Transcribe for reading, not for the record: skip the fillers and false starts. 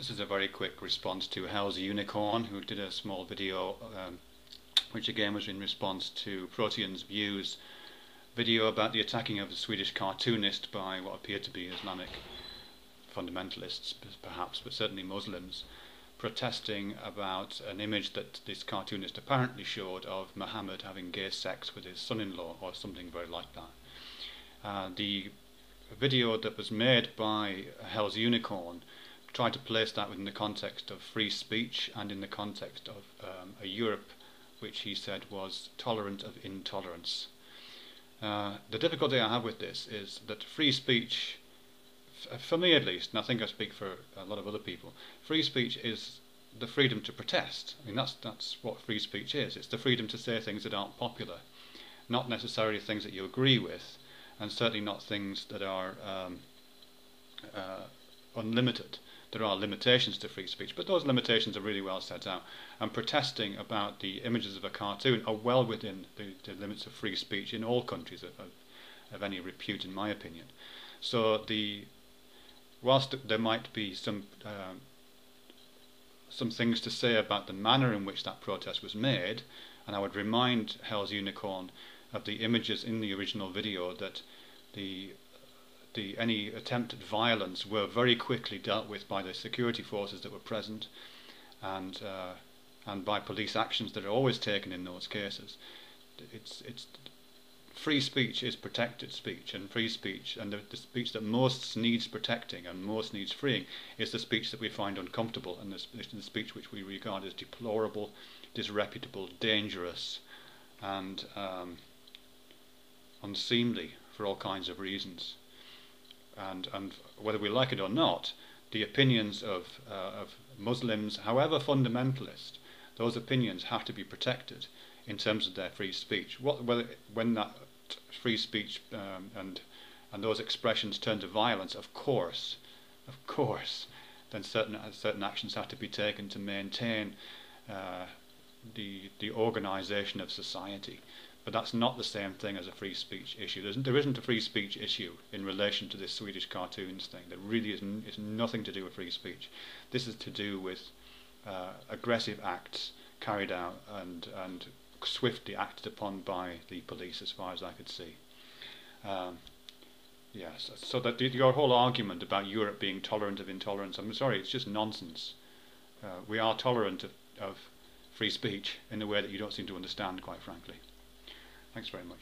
This is a very quick response to hellsunicorn, who did a small video which again was in response to Protean's Views video about the attacking of a Swedish cartoonist by what appeared to be Islamic fundamentalists, perhaps, but certainly Muslims, protesting about an image that this cartoonist apparently showed of Muhammad having gay sex with his son-in-law or something very like that. The video that was made by hellsunicorn tried to place that within the context of free speech and in the context of a Europe which he said was tolerant of intolerance. The difficulty I have with this is that free speech, for me at least, and I think I speak for a lot of other people, free speech is the freedom to protest. I mean, that's what free speech is. It's the freedom to say things that aren't popular, not necessarily things that you agree with, and certainly not things that are unlimited. There are limitations to free speech, but those limitations are really well set out. And protesting about the images of a cartoon are well within the limits of free speech in all countries of any repute, in my opinion. So whilst there might be some things to say about the manner in which that protest was made, and I would remind hellsunicorn of the images in the original video that any attempted violence were very quickly dealt with by the security forces that were present, and by police actions that are always taken in those cases. Free speech is protected speech, and free speech, and the speech that most needs protecting and most needs freeing, is the speech that we find uncomfortable, and the speech which we regard as deplorable, disreputable, dangerous, and unseemly for all kinds of reasons. And whether we like it or not, the opinions of Muslims, however fundamentalist, those opinions have to be protected in terms of their free speech. When that free speech and those expressions turn to violence, of course, then certain actions have to be taken to maintain the organisation of society. But that's not the same thing as a free speech issue. There isn't a free speech issue in relation to this Swedish cartoons thing. There really isn't. It's nothing to do with free speech. This is to do with aggressive acts carried out and swiftly acted upon by the police, as far as I could see. Yes, so that your whole argument about Europe being tolerant of intolerance, I'm sorry, it's just nonsense. We are tolerant of free speech in a way that you don't seem to understand, quite frankly. Thanks very much.